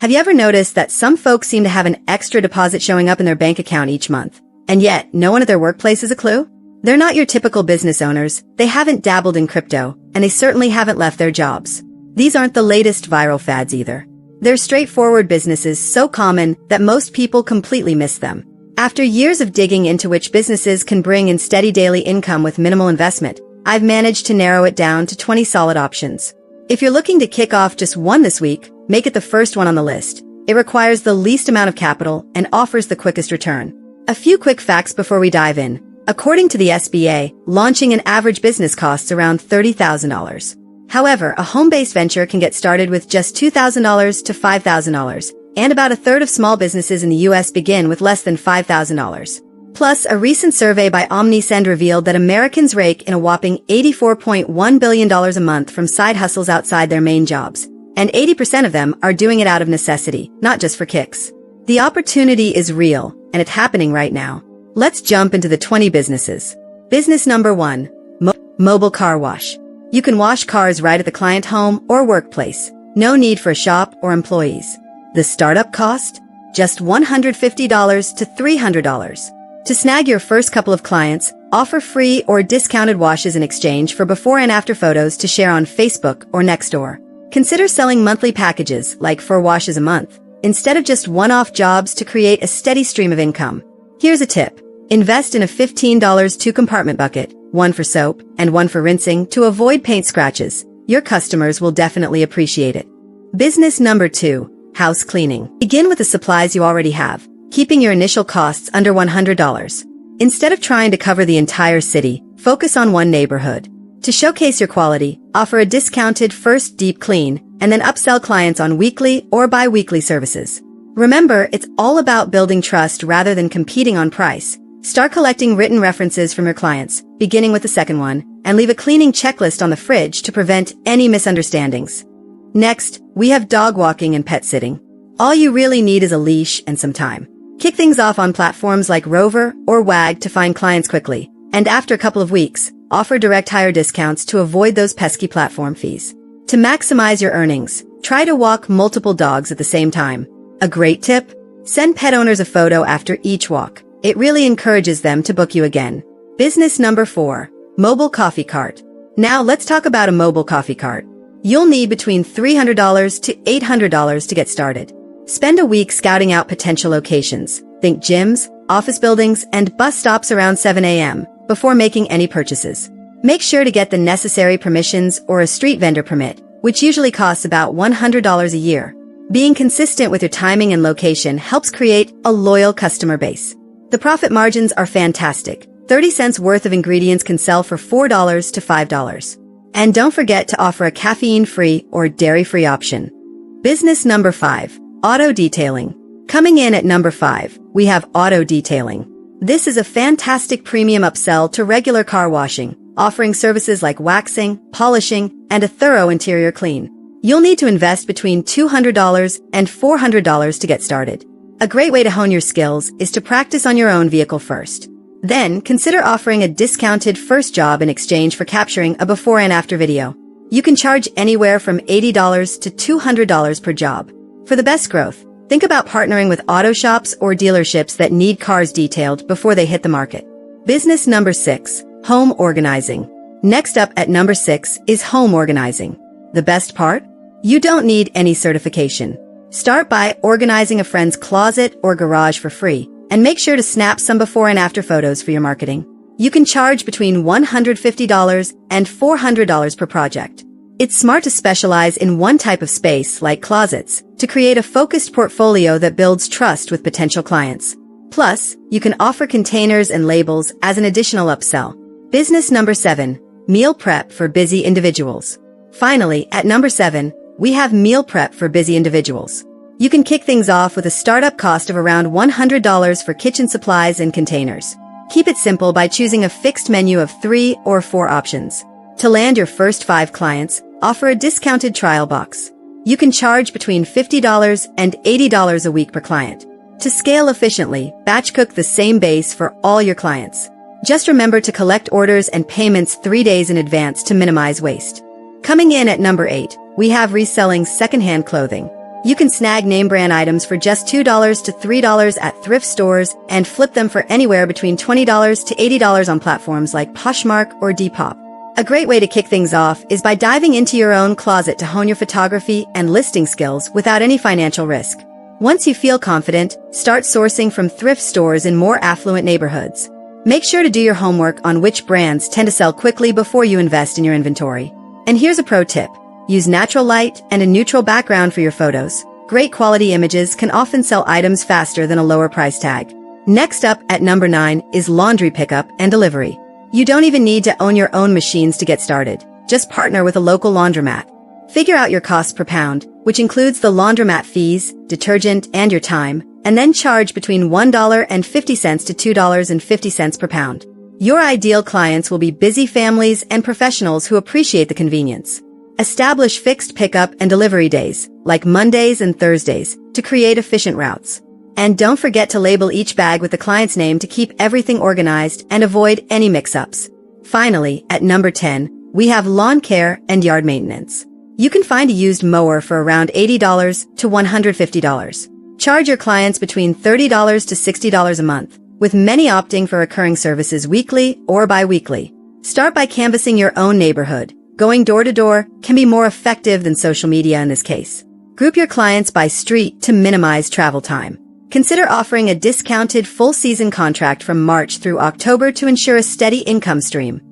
Have you ever noticed that some folks seem to have an extra deposit showing up in their bank account each month, and yet no one at their workplace has a clue? They're not your typical business owners, they haven't dabbled in crypto, and they certainly haven't left their jobs. These aren't the latest viral fads either. They're straightforward businesses so common that most people completely miss them. After years of digging into which businesses can bring in steady daily income with minimal investment, I've managed to narrow it down to 20 solid options. If you're looking to kick off just one this week, make it the first one on the list. It requires the least amount of capital and offers the quickest return. A few quick facts before we dive in. According to the SBA, launching an average business costs around $30,000. However, a home-based venture can get started with just $2,000 to $5,000, and about a third of small businesses in the U.S. begin with less than $5,000. Plus, a recent survey by OmniSend revealed that Americans rake in a whopping $84.1 billion a month from side hustles outside their main jobs, and 80% of them are doing it out of necessity, not just for kicks. The opportunity is real, and it's happening right now. Let's jump into the 20 businesses. Business number 1. Mobile car wash. You can wash cars right at the client home or workplace. No need for a shop or employees. The startup cost? Just $150 to $300. To snag your first couple of clients, offer free or discounted washes in exchange for before and after photos to share on Facebook or Nextdoor. Consider selling monthly packages, like 4 washes a month, instead of just one-off jobs to create a steady stream of income. Here's a tip. Invest in a $15 2-compartment bucket, one for soap and one for rinsing, to avoid paint scratches. Your customers will definitely appreciate it. Business number 2. House cleaning. Begin with the supplies you already have, keeping your initial costs under $100. Instead of trying to cover the entire city, focus on one neighborhood. To showcase your quality, offer a discounted first deep clean, and then upsell clients on weekly or bi-weekly services. Remember, it's all about building trust rather than competing on price. Start collecting written references from your clients, beginning with the second one, and leave a cleaning checklist on the fridge to prevent any misunderstandings. Next, we have dog walking and pet sitting. All you really need is a leash and some time. Kick things off on platforms like Rover or Wag to find clients quickly, and after a couple of weeks, offer direct hire discounts to avoid those pesky platform fees. To maximize your earnings, try to walk multiple dogs at the same time. A great tip? Send pet owners a photo after each walk. It really encourages them to book you again. Business number 4. Mobile coffee cart. Now let's talk about a mobile coffee cart. You'll need between $300 to $800 to get started. Spend a week scouting out potential locations. Think gyms, office buildings, and bus stops around 7 a.m. before making any purchases. Make sure to get the necessary permissions or a street vendor permit, which usually costs about $100 a year. Being consistent with your timing and location helps create a loyal customer base. The profit margins are fantastic. 30 cents worth of ingredients can sell for $4 to $5. And don't forget to offer a caffeine-free or dairy-free option. Business number 5. Auto detailing. Coming in at number 5, we have auto detailing. This is a fantastic premium upsell to regular car washing, offering services like waxing, polishing, and a thorough interior clean. You'll need to invest between $200 and $400 to get started. A great way to hone your skills is to practice on your own vehicle first. Then, consider offering a discounted first job in exchange for capturing a before and after video. You can charge anywhere from $80 to $200 per job. For the best growth, think about partnering with auto shops or dealerships that need cars detailed before they hit the market. Business number 6. Home organizing. Next up at number 6 is home organizing. The best part? You don't need any certification. Start by organizing a friend's closet or garage for free, and make sure to snap some before and after photos for your marketing. You can charge between $150 and $400 per project. It's smart to specialize in one type of space, like closets, to create a focused portfolio that builds trust with potential clients. Plus, you can offer containers and labels as an additional upsell. Business number 7. Meal prep for busy individuals. Finally, at number 7, we have meal prep for busy individuals. You can kick things off with a startup cost of around $100 for kitchen supplies and containers. Keep it simple by choosing a fixed menu of 3 or 4 options. To land your first 5 clients, offer a discounted trial box. You can charge between $50 and $80 a week per client. To scale efficiently, batch cook the same base for all your clients. Just remember to collect orders and payments 3 days in advance to minimize waste. Coming in at number 8, we have reselling secondhand clothing. You can snag name brand items for just $2 to $3 at thrift stores and flip them for anywhere between $20 to $80 on platforms like Poshmark or Depop. A great way to kick things off is by diving into your own closet to hone your photography and listing skills without any financial risk. Once you feel confident, start sourcing from thrift stores in more affluent neighborhoods. Make sure to do your homework on which brands tend to sell quickly before you invest in your inventory. And here's a pro tip. Use natural light and a neutral background for your photos. Great quality images can often sell items faster than a lower price tag. Next up at number 9 is laundry pickup and delivery. You don't even need to own your own machines to get started. Just partner with a local laundromat. Figure out your cost per pound, which includes the laundromat fees, detergent, and your time, and then charge between $1.50 to $2.50 per pound. Your ideal clients will be busy families and professionals who appreciate the convenience. Establish fixed pickup and delivery days, like Mondays and Thursdays, to create efficient routes. And don't forget to label each bag with the client's name to keep everything organized and avoid any mix-ups. Finally, at number 10, we have lawn care and yard maintenance. You can find a used mower for around $80 to $150. Charge your clients between $30 to $60 a month, with many opting for recurring services weekly or bi-weekly. Start by canvassing your own neighborhood. Going door to door can be more effective than social media in this case. Group your clients by street to minimize travel time. Consider offering a discounted full-season contract from March through October to ensure a steady income stream.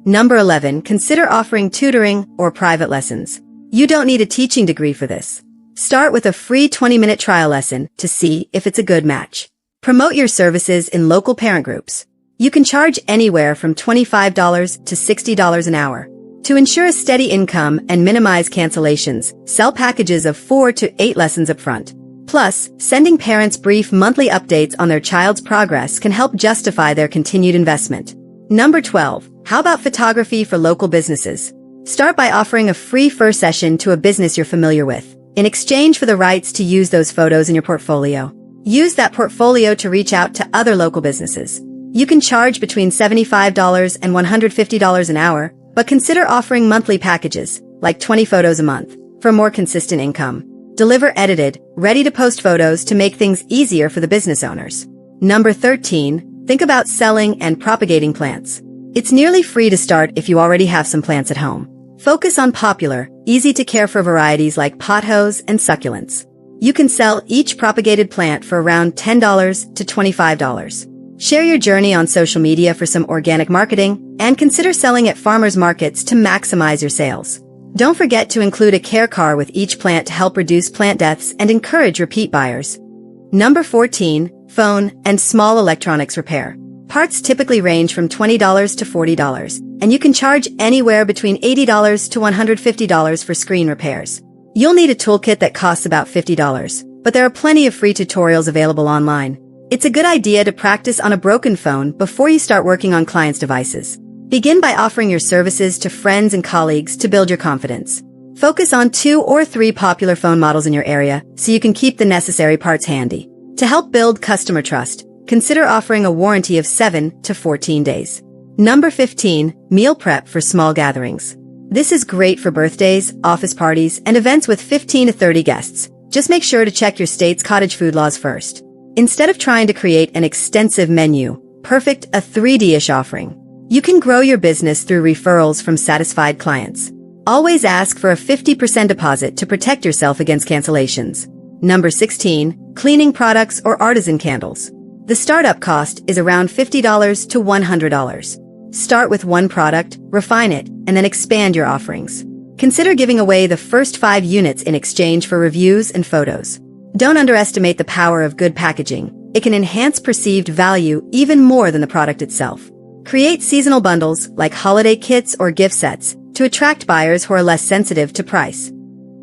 Number 11, consider offering tutoring or private lessons. You don't need a teaching degree for this. Start with a free 20-minute trial lesson to see if it's a good match. Promote your services in local parent groups. You can charge anywhere from $25 to $60 an hour. To ensure a steady income and minimize cancellations, sell packages of 4 to 8 lessons up front. Plus, sending parents brief monthly updates on their child's progress can help justify their continued investment. Number 12. How about photography for local businesses? Start by offering a free first session to a business you're familiar with, in exchange for the rights to use those photos in your portfolio. Use that portfolio to reach out to other local businesses. You can charge between $75 and $150 an hour, but consider offering monthly packages, like 20 photos a month, for more consistent income. Deliver edited, ready-to-post photos to make things easier for the business owners. Number 13. Think about selling and propagating plants. It's nearly free to start if you already have some plants at home. Focus on popular, easy-to-care-for varieties like pothos and succulents. You can sell each propagated plant for around $10 to $25. Share your journey on social media for some organic marketing, and consider selling at farmers markets to maximize your sales. Don't forget to include a care car with each plant to help reduce plant deaths and encourage repeat buyers. Number 14. Phone and small electronics repair. Parts typically range from $20 to $40, and you can charge anywhere between $80 to $150 for screen repairs. You'll need a toolkit that costs about $50, but there are plenty of free tutorials available online. It's a good idea to practice on a broken phone before you start working on clients' devices. Begin by offering your services to friends and colleagues to build your confidence. Focus on 2 or 3 popular phone models in your area so you can keep the necessary parts handy. To help build customer trust, consider offering a warranty of 7 to 14 days. Number 15. Meal prep for small gatherings. This is great for birthdays, office parties, and events with 15 to 30 guests. Just make sure to check your state's cottage food laws first. Instead of trying to create an extensive menu, perfect a 3D-ish offering. You can grow your business through referrals from satisfied clients. Always ask for a 50% deposit to protect yourself against cancellations. Number 16. Cleaning products or artisan candles. The startup cost is around $50 to $100. Start with one product, refine it, and then expand your offerings. Consider giving away the first 5 units in exchange for reviews and photos. Don't underestimate the power of good packaging. It can enhance perceived value even more than the product itself. Create seasonal bundles like holiday kits or gift sets to attract buyers who are less sensitive to price.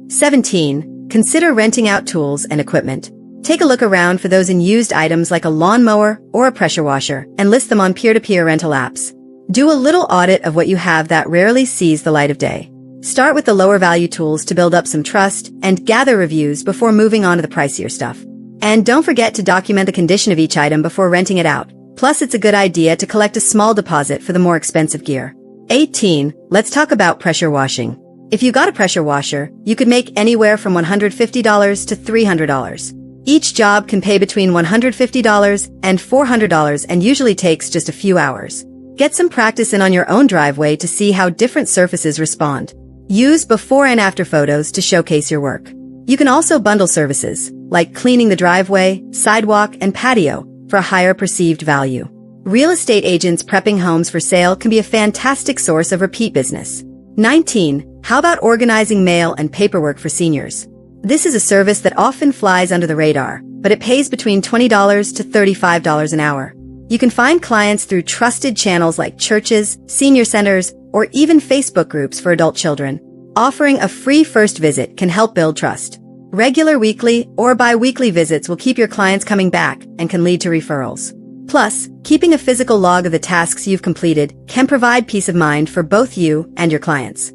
17. Consider renting out tools and equipment. Take a look around for those unused items like a lawnmower or a pressure washer and list them on peer-to-peer rental apps. Do a little audit of what you have that rarely sees the light of day. Start with the lower value tools to build up some trust and gather reviews before moving on to the pricier stuff. And don't forget to document the condition of each item before renting it out. Plus, it's a good idea to collect a small deposit for the more expensive gear. 18. Let's talk about pressure washing. If you got a pressure washer, you could make anywhere from $150 to $300. Each job can pay between $150 and $400 and usually takes just a few hours. Get some practice in on your own driveway to see how different surfaces respond. Use before and after photos to showcase your work. You can also bundle services, like cleaning the driveway, sidewalk, and patio, for a higher perceived value. Real estate agents prepping homes for sale can be a fantastic source of repeat business. 19. How about organizing mail and paperwork for seniors? This is a service that often flies under the radar, but it pays between $20 to $35 an hour. You can find clients through trusted channels like churches, senior centers, or even Facebook groups for adult children. Offering a free first visit can help build trust. Regular weekly or bi-weekly visits will keep your clients coming back and can lead to referrals. Plus, keeping a physical log of the tasks you've completed can provide peace of mind for both you and your clients.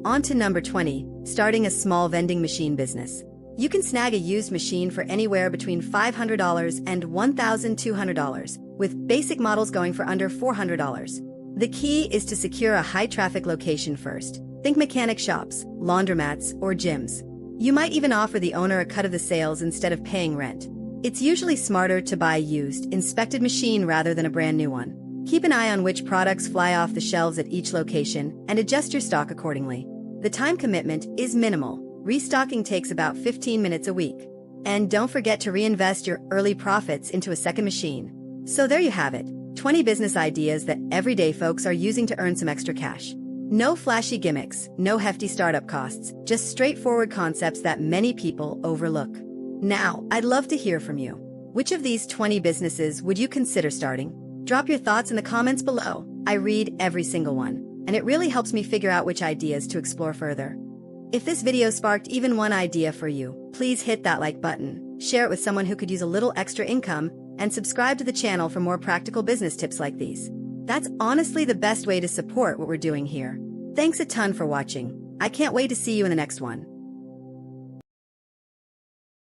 On to number 20, starting a small vending machine business. You can snag a used machine for anywhere between $500 and $1,200, with basic models going for under $400. The key is to secure a high-traffic location first. Think mechanic shops, laundromats, or gyms. You might even offer the owner a cut of the sales instead of paying rent. It's usually smarter to buy a used, inspected machine rather than a brand new one. Keep an eye on which products fly off the shelves at each location and adjust your stock accordingly. The time commitment is minimal. Restocking takes about 15 minutes a week. And don't forget to reinvest your early profits into a second machine. So there you have it, 20 business ideas that everyday folks are using to earn some extra cash. No flashy gimmicks, no hefty startup costs, just straightforward concepts that many people overlook. Now, I'd love to hear from you. Which of these 20 businesses would you consider starting? Drop your thoughts in the comments below. I read every single one, and it really helps me figure out which ideas to explore further. If this video sparked even one idea for you, please hit that like button, share it with someone who could use a little extra income, and subscribe to the channel for more practical business tips like these. That's honestly the best way to support what we're doing here. Thanks a ton for watching. I can't wait to see you in the next one.